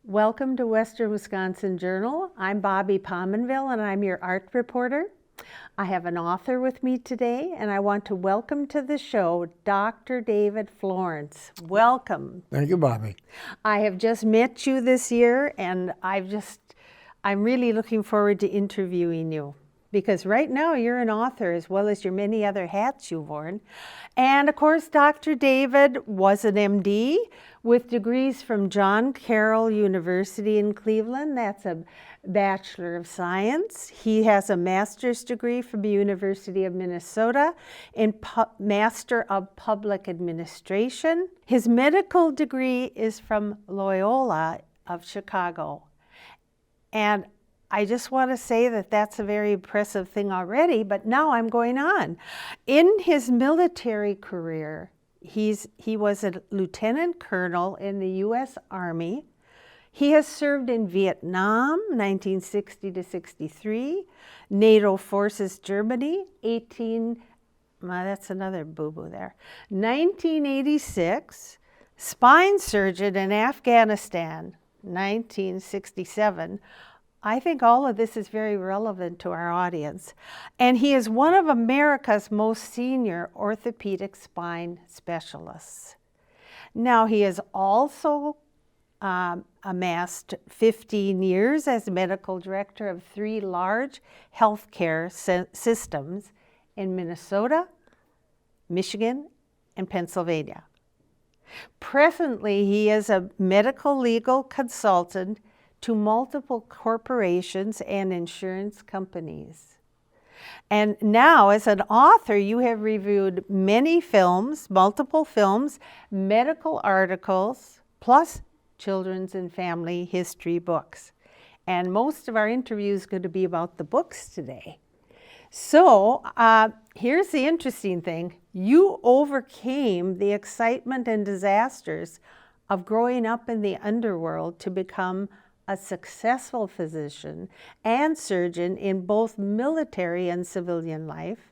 Welcome to Western Wisconsin Journal. I'm Bobby Pominville and I'm your art reporter. I have an author with me today and I want to welcome to the show Dr. David Florence. Welcome. Thank you, Bobby. I have just met you this year and I'm really looking forward to interviewing you because right now you're an author as well as your many other hats you've worn. And of course, Dr. David was an MD with degrees from John Carroll University in Cleveland. That's a Bachelor of Science. He has a master's degree from the University of Minnesota in Master of Public Administration. His medical degree is from Loyola of Chicago. And I just want to say that that's a very impressive thing already, but now I'm going on. In his military career, he was a lieutenant colonel in the U.S. Army. He has served in Vietnam, 1960 to 63, NATO forces Germany, that's another boo-boo there, 1986, spine surgeon in Afghanistan, 1967. I think all of this is very relevant to our audience. And he is one of America's most senior orthopedic spine specialists. Now, he has also amassed 15 years as medical director of 3 large healthcare systems in Minnesota, Michigan, and Pennsylvania. Presently, he is a medical legal consultant to multiple corporations and insurance companies. And now, as an author, you have reviewed many films, multiple films, medical articles, plus children's and family history books. And most of our interview is going to be about the books today. So here's the interesting thing. You overcame the excitement and disasters of growing up in the underworld to become a successful physician and surgeon in both military and civilian life,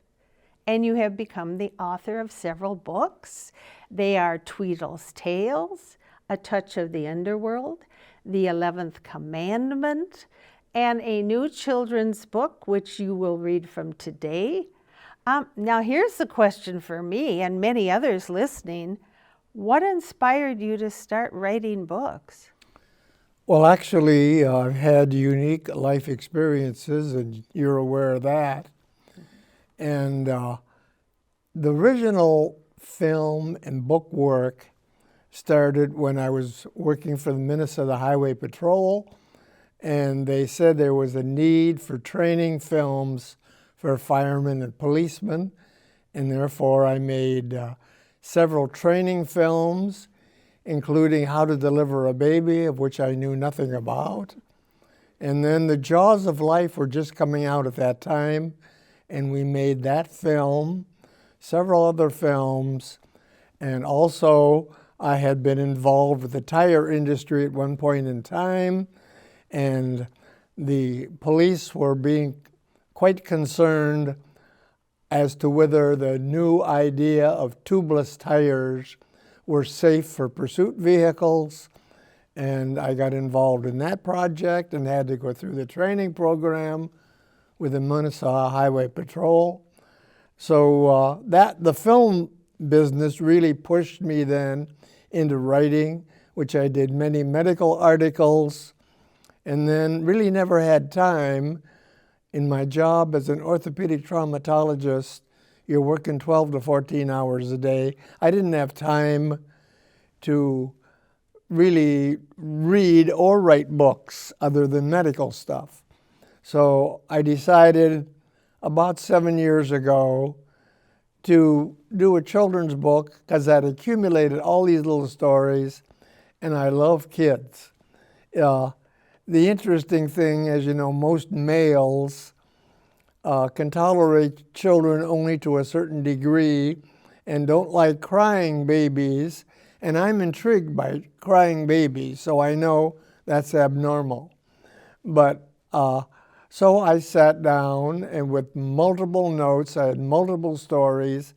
and you have become the author of several books. They are Tweedle's Tales, A Touch of the Underworld, The 11th Commandment, and a new children's book, which you will read from today. Now here's the question for me and many others listening. What inspired you to start writing books? Well, actually, I've had unique life experiences, and you're aware of that. And the original film and book work started when I was working for the Minnesota Highway Patrol, and they said there was a need for training films for firemen and policemen, and therefore I made several training films, including How to Deliver a Baby, of which I knew nothing about. And then The Jaws of Life were just coming out at that time, and we made that film, several other films, and also I had been involved with the tire industry at one point in time, and the police were being quite concerned as to whether the new idea of tubeless tires were safe for pursuit vehicles, and I got involved in that project and had to go through the training program with the Minnesota Highway Patrol. So the film business really pushed me then into writing, which I did many medical articles, and then really never had time. In my job as an orthopedic traumatologist, you're working 12 to 14 hours a day. I didn't have time to really read or write books other than medical stuff. So I decided about 7 years ago to do a children's book because I'd accumulated all these little stories, and I love kids. The interesting thing, as you know, most males can tolerate children only to a certain degree and don't like crying babies, and I'm intrigued by crying babies, so I know that's abnormal. But so I sat down, and with multiple notes, I had multiple stories,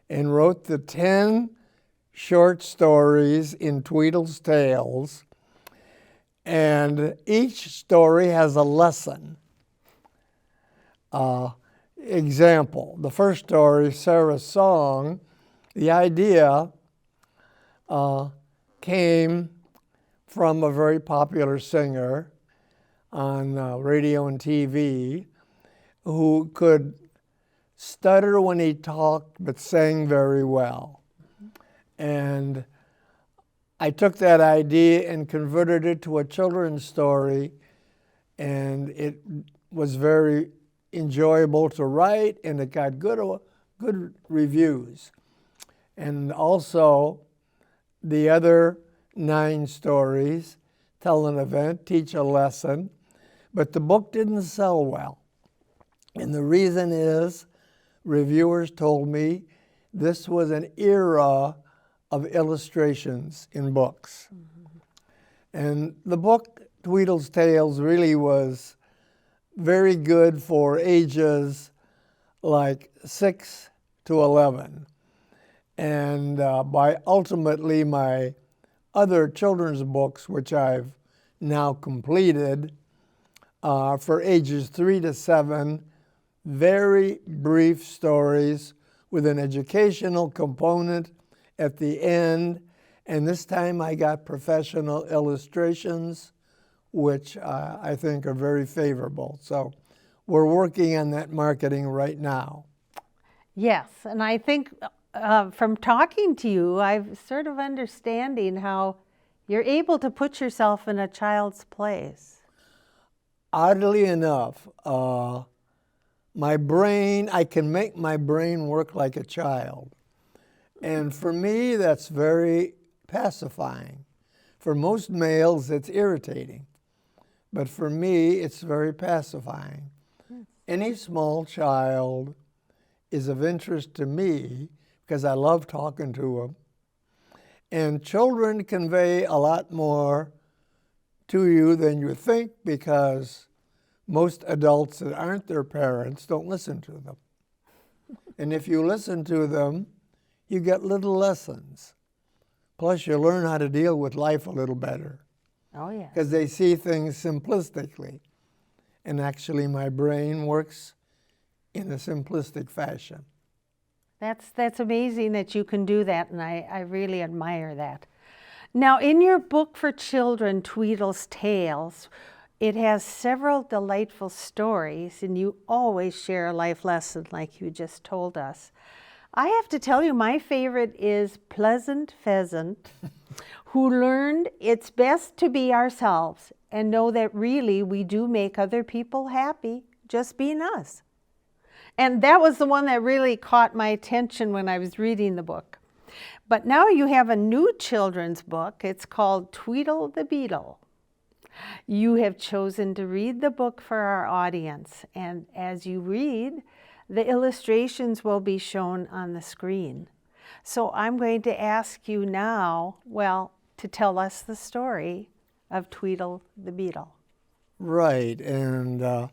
and wrote the 10 short stories in Tweedle's Tales. And each story has a lesson. Example, the first story, Sarah's Song, the idea came from a very popular singer on radio and TV who could stutter when he talked but sang very well. And I took that idea and converted it to a children's story, and it was very enjoyable to write, and it got good reviews. And also, the other 9 stories tell an event, teach a lesson, but the book didn't sell well. And the reason is, reviewers told me this was an era of illustrations in books. Mm-hmm. And the book, Tweedle's Tales, really was very good for ages like 6 to 11. And by ultimately my other children's books, which I've now completed, for ages 3 to 7, very brief stories with an educational component at the end. And this time I got professional illustrations, which I think are very favorable. So we're working on that marketing right now. Yes, and I think from talking to you, I'm sort of understanding how you're able to put yourself in a child's place. Oddly enough, my brain, I can make my brain work like a child. And for me, that's very pacifying. For most males, it's irritating. But for me, it's very pacifying. Any small child is of interest to me because I love talking to them. And children convey a lot more to you than you think, because most adults that aren't their parents don't listen to them. And if you listen to them, you get little lessons. Plus, you learn how to deal with life a little better. Oh, yeah. Because they see things simplistically. And actually, my brain works in a simplistic fashion. That's amazing that you can do that, and I really admire that. Now, in your book for children, Tweedle's Tales, it has several delightful stories, and you always share a life lesson like you just told us. I have to tell you, my favorite is Pleasant Pheasant, who learned it's best to be ourselves and know that really we do make other people happy just being us. And that was the one that really caught my attention when I was reading the book. But now you have a new children's book. It's called Tweedle the Beetle. You have chosen to read the book for our audience, and as you read, the illustrations will be shown on the screen. So I'm going to ask you now, to tell us the story of Tweedle the Beetle. Right, and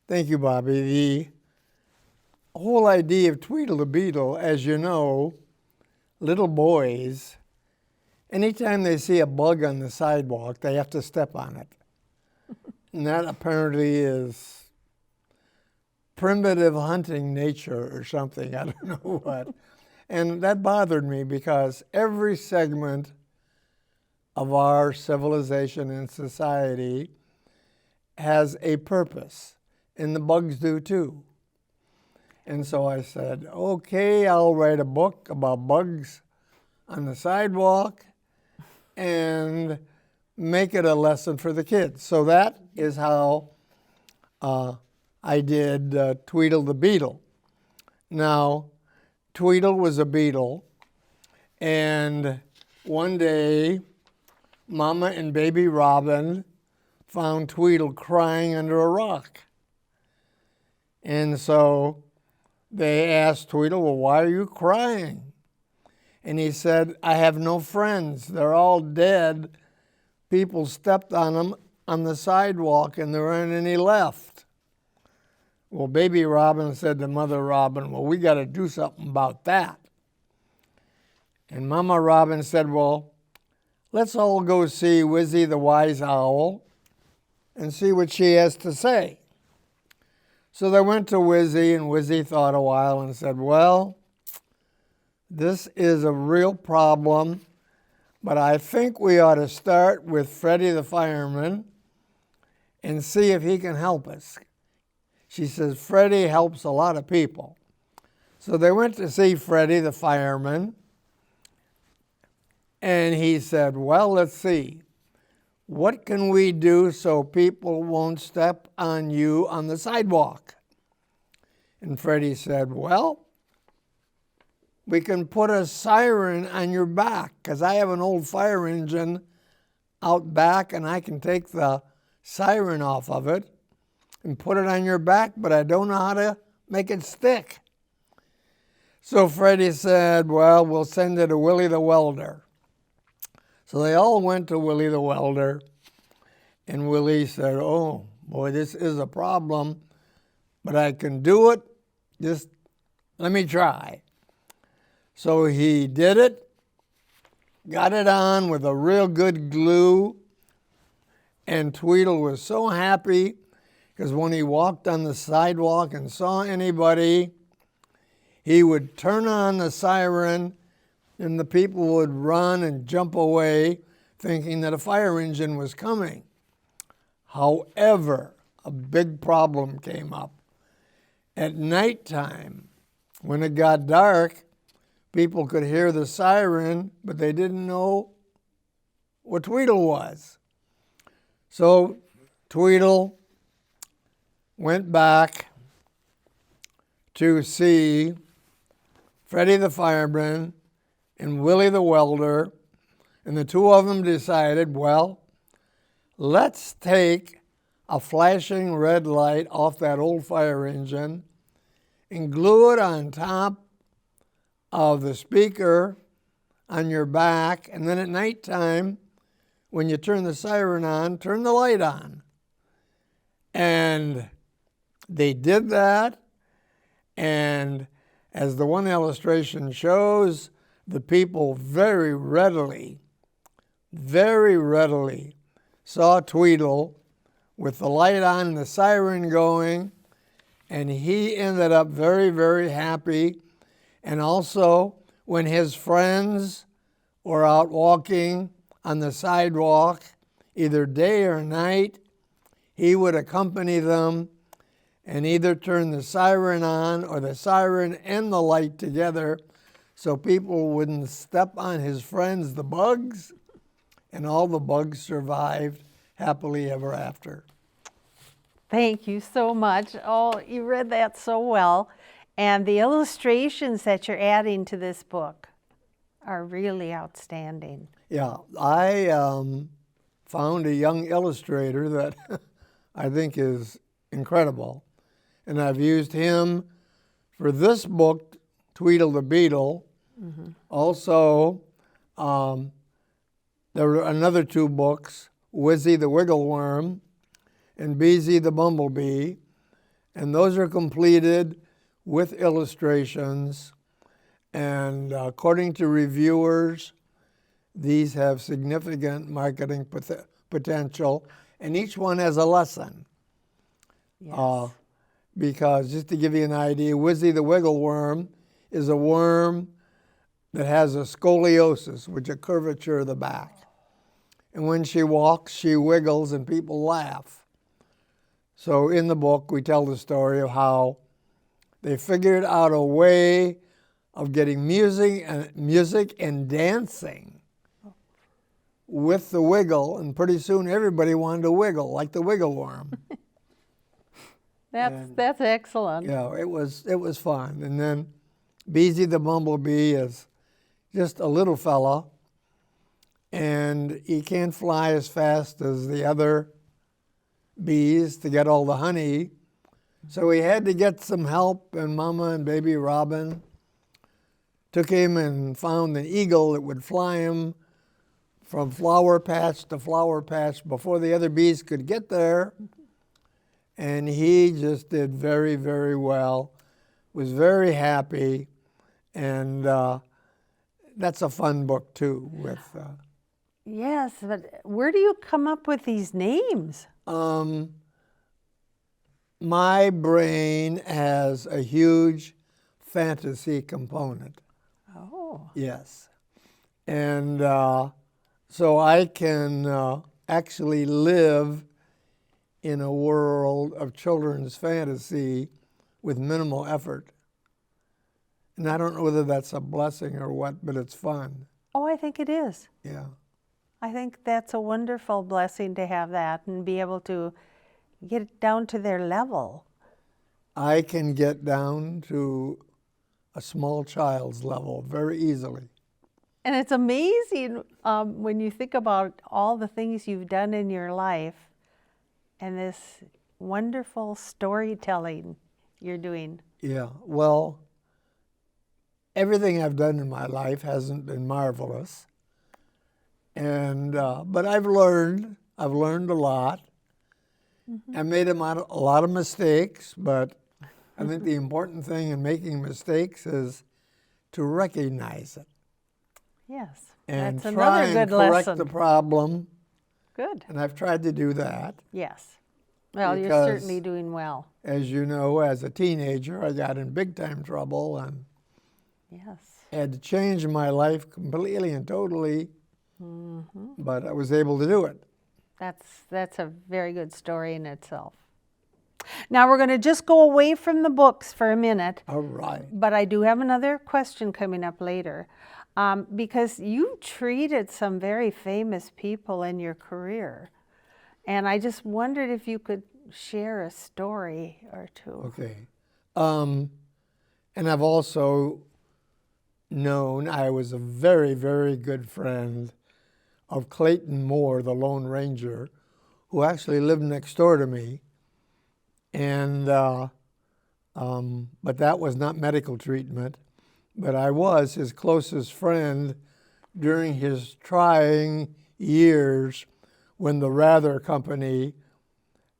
thank you, Bobby. The whole idea of Tweedle the Beetle, as you know, little boys, anytime they see a bug on the sidewalk, they have to step on it. And that apparently is primitive hunting nature or something, I don't know what. And that bothered me because every segment of our civilization and society has a purpose, and the bugs do too. And so I said, okay, I'll write a book about bugs on the sidewalk and make it a lesson for the kids. So that is how I did Tweedle the Beetle. Now, Tweedle was a beetle, and one day, Mama and baby Robin found Tweedle crying under a rock. And so they asked Tweedle, well, why are you crying? And he said, I have no friends. They're all dead. People stepped on them on the sidewalk, and there aren't any left. Well, baby Robin said to Mother Robin, well, we got to do something about that. And Mama Robin said, well, let's all go see Wizzy the Wise Owl and see what she has to say. So they went to Wizzy, and Wizzy thought a while and said, well, this is a real problem, but I think we ought to start with Freddie the fireman and see if he can help us. She says, Freddie helps a lot of people. So they went to see Freddie the fireman, and he said, well, let's see. What can we do so people won't step on you on the sidewalk? And Freddie said, well, we can put a siren on your back, because I have an old fire engine out back, and I can take the siren off of it and put it on your back, but I don't know how to make it stick. So Freddie said, well, we'll send it to Willie the Welder. So they all went to Willie the Welder, and Willie said, oh, boy, this is a problem, but I can do it. Just let me try. So he did it, got it on with a real good glue, and Tweedle was so happy because when he walked on the sidewalk and saw anybody, he would turn on the siren and the people would run and jump away thinking that a fire engine was coming. However, a big problem came up. At nighttime, when it got dark, people could hear the siren, but they didn't know what Tweedle was. So Tweedle went back to see Freddie the fireman and Willie the welder, and the two of them decided, well, let's take a flashing red light off that old fire engine and glue it on top of the speaker on your back, and then at nighttime, when you turn the siren on, turn the light on. And they did that, and as the one illustration shows, the people very readily saw Tweedle with the light on and the siren going, and he ended up very, very happy. And also, when his friends were out walking on the sidewalk, either day or night, he would accompany them and either turn the siren on or the siren and the light together so people wouldn't step on his friends, the bugs, and all the bugs survived happily ever after. Thank you so much. Oh, you read that so well. And the illustrations that you're adding to this book are really outstanding. Yeah, I found a young illustrator that I think is incredible. And I've used him for this book, Tweedle the Beetle. Mm-hmm. Also, there were another two books, Wizzy the Wiggleworm and Beezy the Bumblebee. And those are completed with illustrations. And according to reviewers, these have significant marketing potential. And each one has a lesson. Yes. Because just to give you an idea, Wizzy the Wiggleworm is a worm that has a scoliosis, which is a curvature of the back. And when she walks, she wiggles and people laugh. So in the book, we tell the story of how they figured out a way of getting music and dancing with the wiggle, and pretty soon everybody wanted to wiggle like the Wiggleworm. That's excellent. Yeah, it was fun. And then Beezy the Bumblebee is just a little fella, and he can't fly as fast as the other bees to get all the honey. So he had to get some help, and Mama and Baby Robin took him and found an eagle that would fly him from flower patch to flower patch before the other bees could get there. And he just did very, very well, was very happy, and that's a fun book too. Yes, but where do you come up with these names? My brain has a huge fantasy component. Oh, Yes. And so I can actually live in a world of children's fantasy with minimal effort. And I don't know whether that's a blessing or what, but it's fun. oh, I think it is. Yeah. I think that's a wonderful blessing to have that and be able to get down to their level. I can get down to a small child's level very easily. And it's amazing when you think about all the things you've done in your life and this wonderful storytelling you're doing. Yeah. Well, everything I've done in my life hasn't been marvelous. And but I've learned a lot. I made a lot of mistakes, but I think the important thing in making mistakes is to recognize it Yes, and that's try another and good correct lesson. the problem. Good. And I've tried to do that. Yes. Well, you're Because, certainly doing well. as you know, as a teenager, I got in big time trouble and Yes. had to change my life completely and totally. But I was able to do it. That's a very good story in itself. Now we're going to just go away from the books for a minute, All right. but I do have another question coming up later. Because you treated some very famous people in your career. And I just wondered if you could share a story or two. Okay. And I've also known I was a very, very good friend of Clayton Moore, the Lone Ranger, who actually lived next door to me. And but that was not medical treatment. But I was his closest friend during his trying years when the Rather Company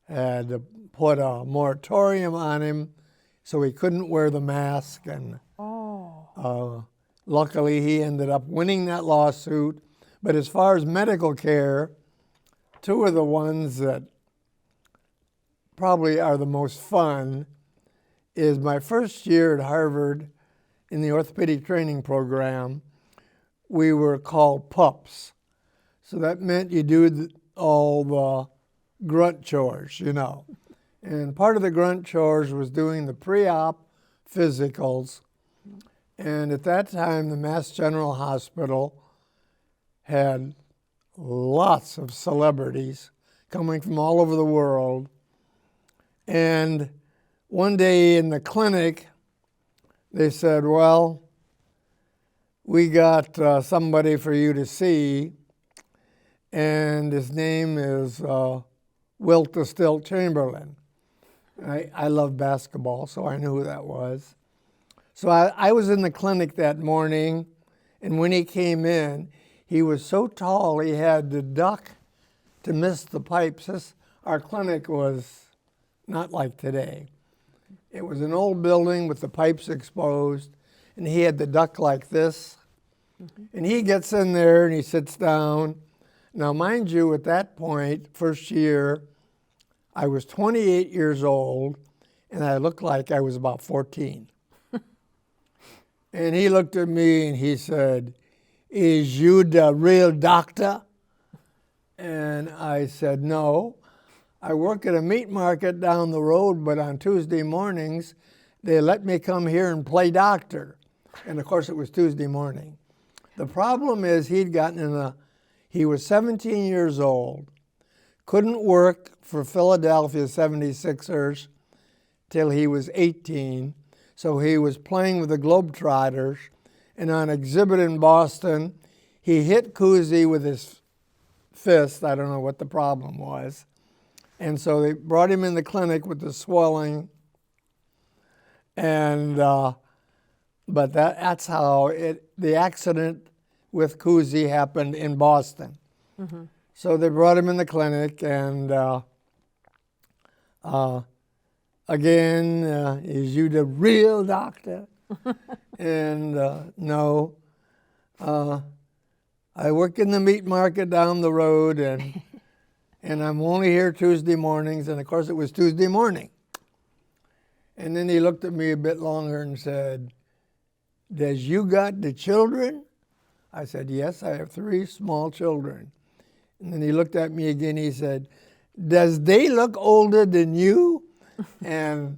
had put a moratorium on him so he couldn't wear the mask. And luckily he ended up winning that lawsuit. But as far as medical care, two of the ones that probably are the most fun is my first year at Harvard in the orthopedic training program. We were called pups. So that meant you do all the grunt chores, you know. And part of the grunt chores was doing the pre-op physicals. And at that time, the Mass General Hospital had lots of celebrities coming from all over the world. And one day in the clinic, they said, well, we got somebody for you to see, and his name is Wilt the Stilt Chamberlain. I love basketball, so I knew who that was. So I was in the clinic that morning, and when he came in, he was so tall he had to duck to miss the pipes. Our clinic was not like today. It was an old building with the pipes exposed, and he had to duck like this. And he gets in there and he sits down. Now, mind you, at that point, first year, I was 28 years old, and I looked like I was about 14. And he looked at me and he said, "Is you the real doctor?" And I said, "No. I work at a meat market down the road, but on Tuesday mornings, they let me come here and play doctor." And of course, it was Tuesday morning. The problem is he was 17 years old, couldn't work for Philadelphia 76ers till he was 18. So he was playing with the Globetrotters, and on exhibit in Boston, he hit Cousy with his fist. I don't know what the problem was. And so they brought him in the clinic with the swelling. And but that's how the accident with Cousy happened in Boston. Mm-hmm. So they brought him in the clinic, and again, is you the real doctor? And no. I work in the meat market down the road, and I'm only here Tuesday mornings. And of course, it was Tuesday morning. And then he looked at me a bit longer and said, "Does you got the children?" I said, "Yes, I have 3 small children." And then he looked at me again. He said, "Does they look older than you?" And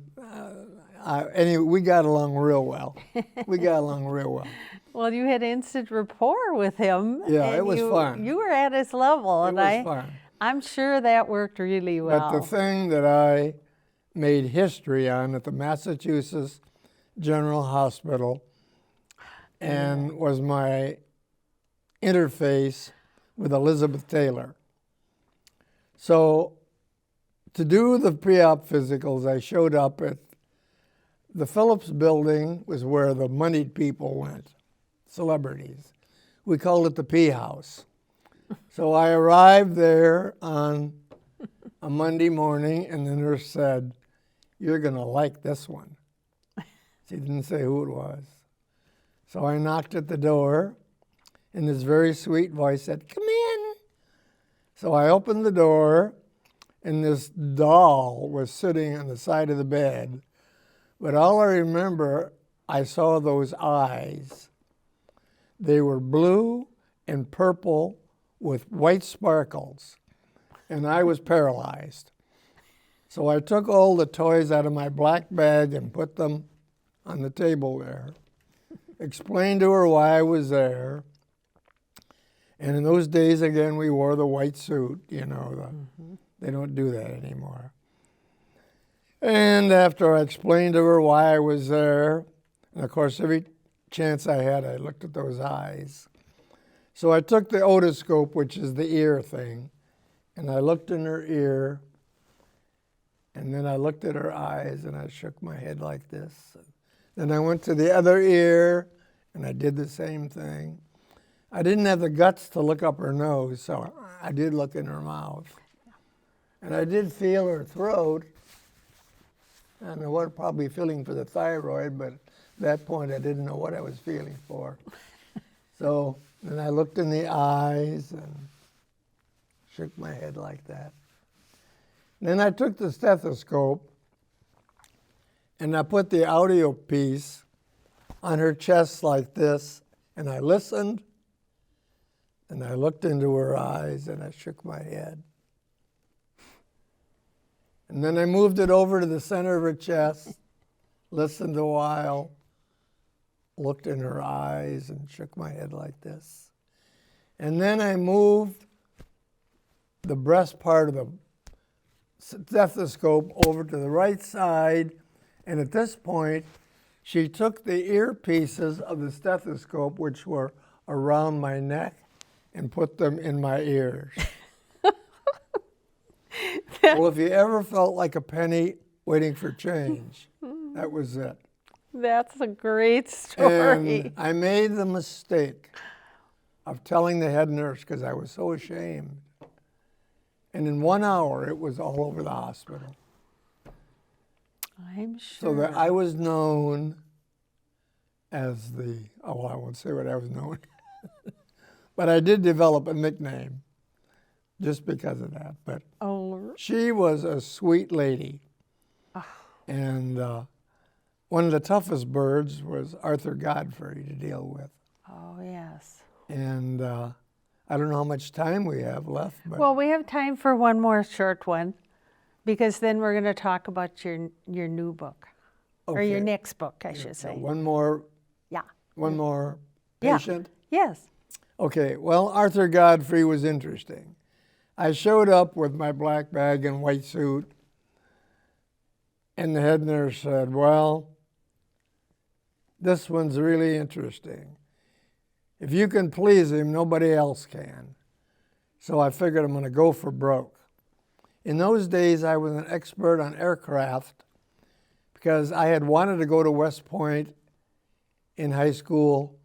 anyway, we got along real well. We got along real well. Well, you had instant rapport with him. Yeah, and it was fun. You were at his level. It was fun. I'm sure that worked really well. But the thing that I made history on at the Massachusetts General Hospital and was my interface with Elizabeth Taylor. So to do the pre-op physicals, I showed up at the Phillips building, was where the moneyed people went, celebrities. We called it the P House. So I arrived there on a Monday morning, and the nurse said, "You're going to like this one." She didn't say who it was. So I knocked at the door, and this very sweet voice said, "Come in." So I opened the door, and this doll was sitting on the side of the bed. But all I remember, I saw those eyes. They were blue and purple with white sparkles, and I was paralyzed. So I took all the toys out of my black bag and put them on the table there, explained to her why I was there. And in those days, again, we wore the white suit, you know. They don't do that anymore. And after I explained to her why I was there, and of course, every chance I had, I looked at those eyes. So I took the otoscope, which is the ear thing, and I looked in her ear, and then I looked at her eyes, and I shook my head like this. Then I went to the other ear, and I did the same thing. I didn't have the guts to look up her nose, so I did look in her mouth. And I did feel her throat. I don't know what, probably feeling for the thyroid, but at that point I didn't know what I was feeling for. So then I looked in the eyes and shook my head like that. Then I took the stethoscope and I put the audio piece on her chest like this, and I listened, and I looked into her eyes, and I shook my head. And then I moved it over to the center of her chest, listened a while, looked in her eyes, and shook my head like this. And then I moved the breast part of the stethoscope over to the right side, and at this point, she took the earpieces of the stethoscope, which were around my neck, and put them in my ears. Well, if you ever felt like a penny waiting for change, that was it. That's a great story. And I made the mistake of telling the head nurse because I was so ashamed. And in 1 hour, it was all over the hospital. I'm sure. So that I was known as I won't say what I was known. But I did develop a nickname just because of that. But she was a sweet lady. Oh. And one of the toughest birds was Arthur Godfrey to deal with. Oh, yes. And I don't know how much time we have left. But well, we have time for one more short one, because then we're going to talk about your new book. Okay. Or your next book, I should say. One more. Yeah. One more patient? Yeah. Yes. Okay, well, Arthur Godfrey was interesting. I showed up with my black bag and white suit, and the head nurse said, "Well, this one's really interesting. If you can please him, nobody else can." So I figured I'm going to go for broke. In those days, I was an expert on aircraft because I had wanted to go to West Point in high school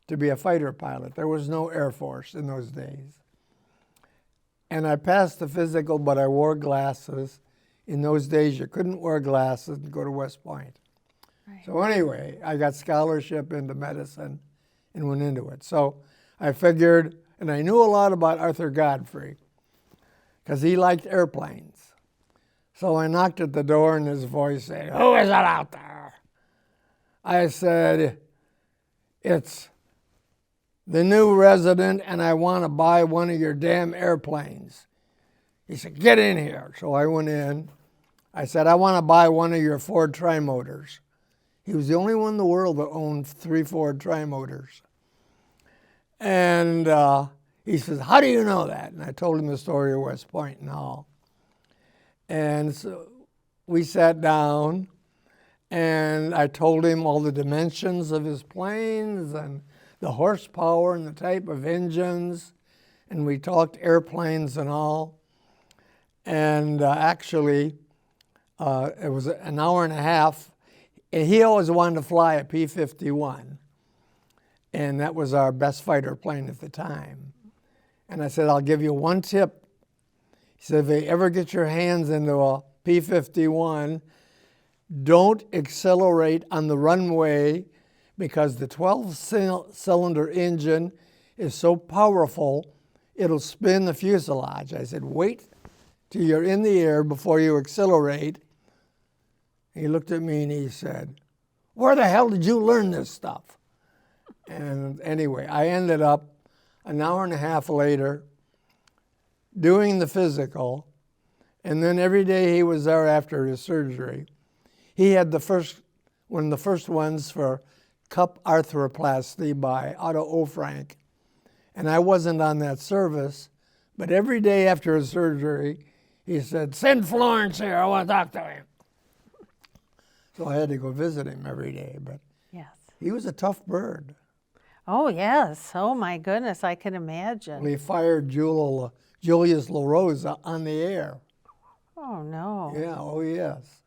to be a fighter pilot. There was no Air Force in those days. And I passed the physical, but I wore glasses. In those days, you couldn't wear glasses and go to West Point. Right. So anyway, I got scholarship into medicine and went into it. So I figured And I knew a lot about Arthur Godfrey because he liked airplanes. So I knocked at the door and his voice said, "Who is it out there?" I said, "It's the new resident and I want to buy one of your damn airplanes." He said, "Get in here." So I went in. I said, "I want to buy one of your Ford Trimotors." He was the only one in the world that owned 3 Ford Trimotors. And he says, "How do you know that?" And I told him the story of West Point and all. And so we sat down and I told him all the dimensions of his planes and the horsepower and the type of engines. And we talked airplanes and all. And actually, it was an hour and a half. And he always wanted to fly a P-51. And that was our best fighter plane at the time. And I said, "I'll give you one tip." He said, "If you ever get your hands into a P-51, don't accelerate on the runway because the 12-cylinder engine is so powerful, it'll spin the fuselage." I said, "Wait till you're in the air before you accelerate." He looked at me and he said, "Where the hell did you learn this stuff?" And anyway, I ended up an hour and a half later doing the physical, and then every day he was there after his surgery. He had one of the first ones for cup arthroplasty by Otto Ofrank, and I wasn't on that service, but every day after his surgery, he said, "Send Florence here, I want to talk to him." So I had to go visit him every day, but Yes. he was a tough bird. Oh, yes. Oh, my goodness. I can imagine. He fired Julius LaRose on the air. Oh, no. Yeah, oh yes.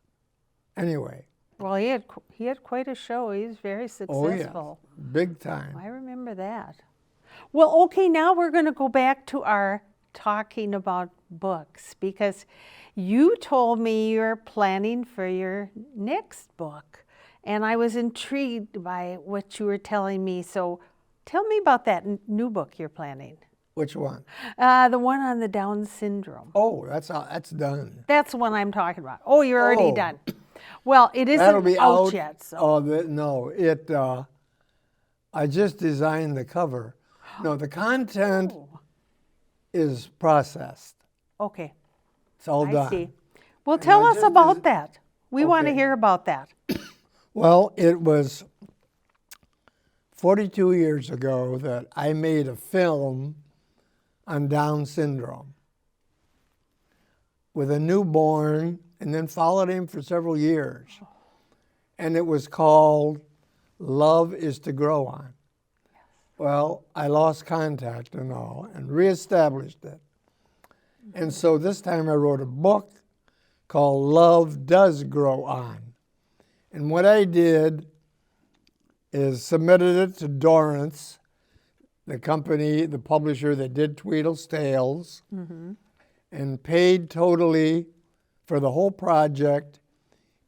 Anyway. Well, he had quite a show. He was very successful. Oh, yeah. Big time. I remember that. Well, okay, now we're going to go back to our talking about books because you told me you're planning for your next book, and I was intrigued by what you were telling me. So tell me about that new book you're planning. Which one? The one on the Down syndrome. Oh, that's done. That's the one I'm talking about. Oh, you're already done. Well, it That'll isn't be out yet. So. No, I just designed the cover. No, the content is processed. Okay. It's all done. I see. Well, tell us about that. We want to Okay. hear about that. Well, it was 42 years ago that I made a film on Down syndrome with a newborn and then followed him for several years. And it was called Love is to Grow On. Well, I lost contact and all and reestablished it. And so this time I wrote a book called Love Does Grow On. And what I did is submitted it to Dorrance, the company, the publisher that did Tweedle's Tales, and paid totally for the whole project,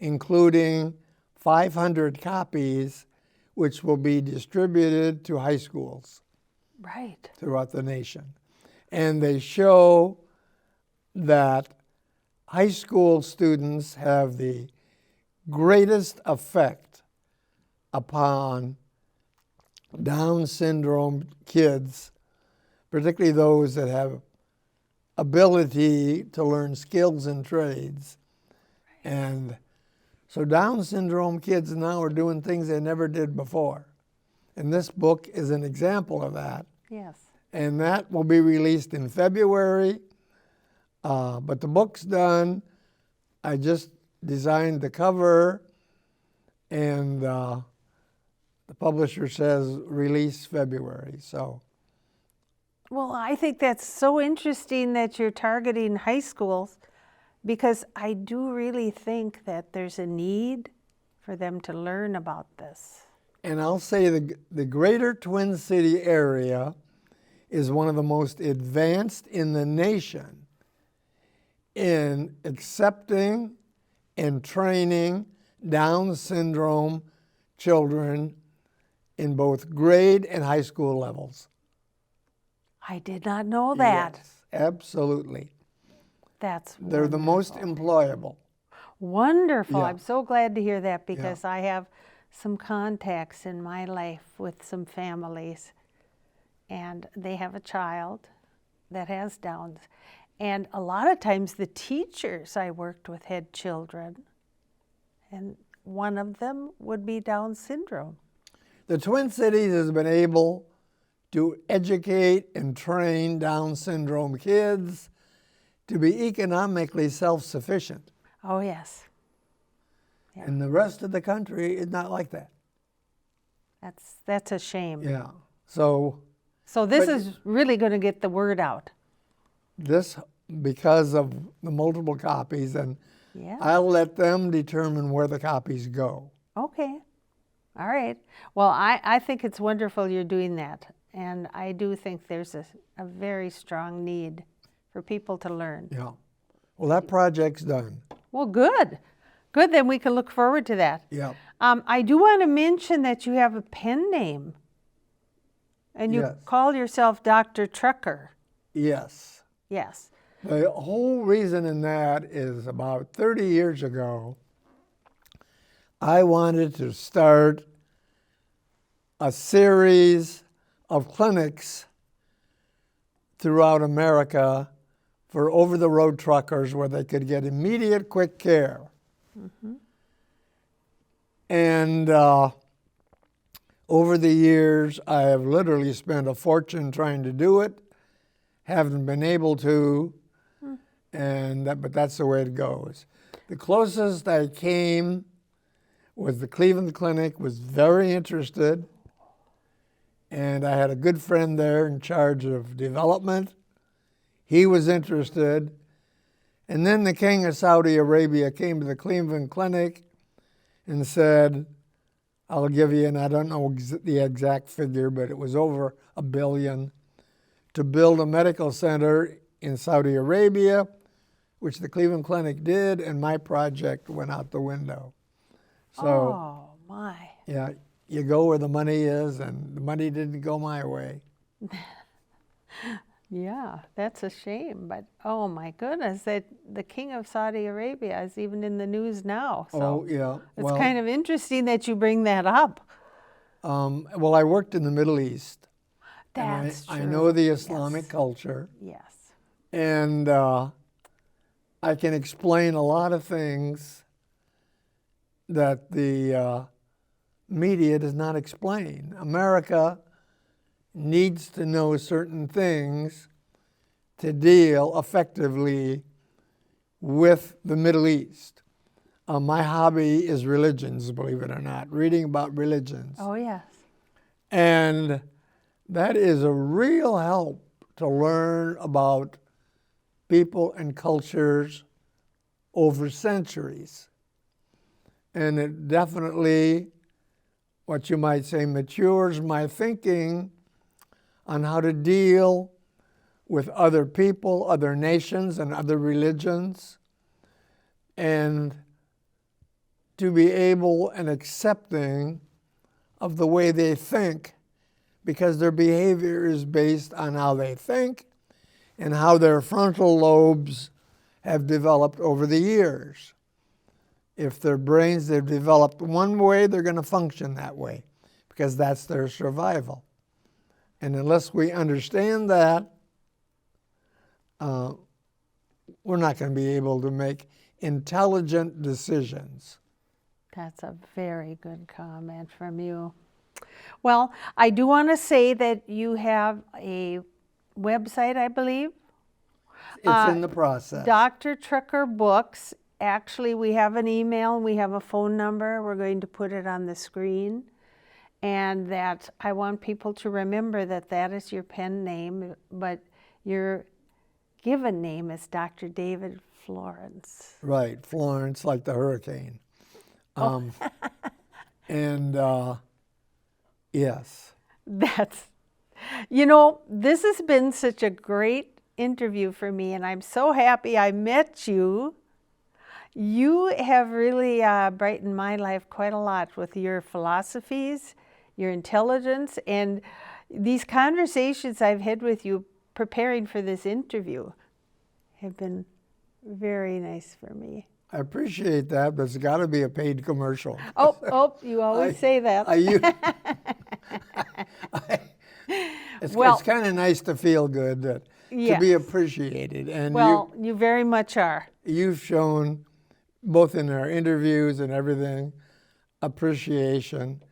including 500 copies, which will be distributed to high schools Right. throughout the nation. And they show that high school students have the greatest effect upon Down syndrome kids, particularly those that have ability to learn skills and trades. And so Down syndrome kids now are doing things they never did before. And this book is an example of that. Yes. And that will be released in February. But the book's done. I just designed the cover, and the publisher says release February. So. Well, I think that's so interesting that you're targeting high schools because I do really think that there's a need for them to learn about this. And I'll say the greater Twin City area is one of the most advanced in the nation in accepting and training Down syndrome children in both grade and high school levels. I did not know that. Yes, absolutely. That's They're the most employable. wonderful. Yeah. I'm so glad to hear that because I have some contacts in my life with some families, and they have a child that has Downs. And a lot of times the teachers I worked with had children, and one of them would be Down syndrome. The Twin Cities has been able to educate and train Down syndrome kids to be economically self-sufficient. Oh, yes. Yeah. And the rest of the country is not like that. That's a shame. Yeah. So this is really going to get the word out. this, because of the multiple copies, and Yeah. I'll let them determine where the copies go. Okay. All right. Well, I think it's wonderful you're doing that. And I do think there's a very strong need for people to learn. Yeah. Well, that project's done. Well, good. Good. Then we can look forward to that. Yeah. I do want to mention that you have a pen name. And you Yes. call yourself Dr. Trucker. Yes. Yes. The whole reason in that is about 30 years ago, I wanted to start a series of clinics throughout America for over-the-road truckers where they could get immediate, quick care. Mm-hmm. And over the years, I have literally spent a fortune trying to do it, haven't been able to, but that's the way it goes. The closest I came was the Cleveland Clinic, was very interested, and I had a good friend there in charge of development. He was interested. And then the King of Saudi Arabia came to the Cleveland Clinic and said, I'll give you, and I don't know the exact figure, but it was over $1 billion, to build a medical center in Saudi Arabia, which the Cleveland Clinic did, and my project went out the window. So, oh, my. yeah, you go where the money is, and the money didn't go my way. Yeah, that's a shame. But oh my goodness, that the King of Saudi Arabia is even in the news now. So Oh, yeah. it's kind of interesting that you bring that up. Well, I worked in the Middle East. That's I true. know the Islamic Yes. culture. Yes. And I can explain a lot of things that the media does not explain. America needs to know certain things to deal effectively with the Middle East. My hobby is religions, believe it or not, reading about religions. Oh, yes. And that is a real help to learn about people and cultures over centuries. And it definitely, what you might say, matures my thinking on how to deal with other people, other nations, and other religions, and to be able and accepting of the way they think, because their behavior is based on how they think and how their frontal lobes have developed over the years. If their brains have developed one way, they're going to function that way because that's their survival. And unless we understand that, we're not going to be able to make intelligent decisions. That's a very good comment from you. Well, I do want to say that you have a website, I believe. It's in the process. Dr. Trucker Books. Actually, we have an email and we have a phone number. We're going to put it on the screen. And that I want people to remember that that is your pen name, but your given name is Dr. David Florence. Right, Florence, like the hurricane. And yes. That's, this has been such a great interview for me, and I'm so happy I met you. You have really brightened my life quite a lot with your philosophies, your intelligence, and these conversations I've had with you preparing for this interview have been very nice for me. I appreciate that, but it's got to be a paid commercial. Oh, you always say that. It's kind of nice to feel good, to be appreciated. And you very much are. You've shown, both in our interviews and everything, appreciation.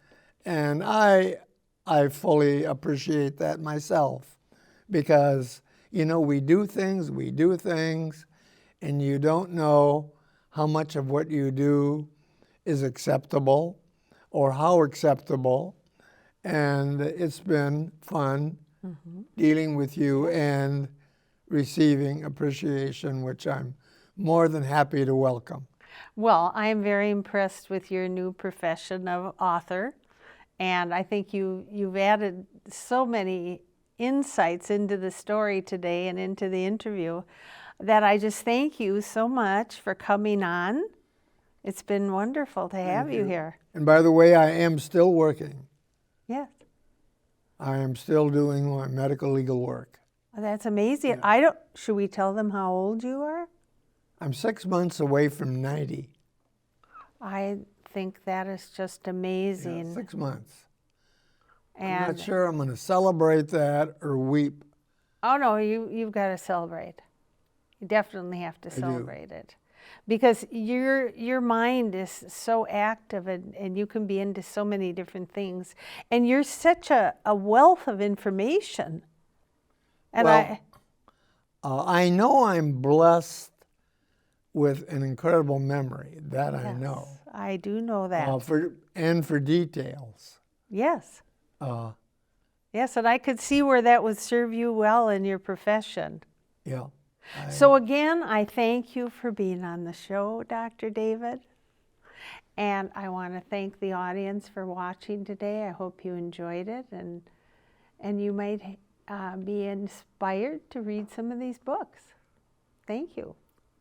And I fully appreciate that myself, because, you know, we do things, and you don't know how much of what you do is acceptable or how acceptable. And it's been fun dealing with you and receiving appreciation, which I'm more than happy to welcome. Well, I am very impressed with your new profession of author, and I think you've added so many insights into the story today and into the interview that I just thank you so much for coming on. It's been wonderful to have you here. And by the way, I am still working. Yes. I am still doing my medical legal work. That's amazing. Should we tell them how old you are? I'm 6 months away from 90. I think that is just amazing. Yeah, 6 months. And I'm not sure I'm going to celebrate that or weep. Oh no, you've got to celebrate. You definitely have to celebrate it, because your mind is so active, and you can be into so many different things, and you're such a wealth of information. And I know I'm blessed with an incredible memory. That I know. I do know that. For details. Yes. Yes, and I could see where that would serve you well in your profession. Yeah. So again, I thank you for being on the show, Dr. David. And I want to thank the audience for watching today. I hope you enjoyed it, and you might be inspired to read some of these books. Thank you.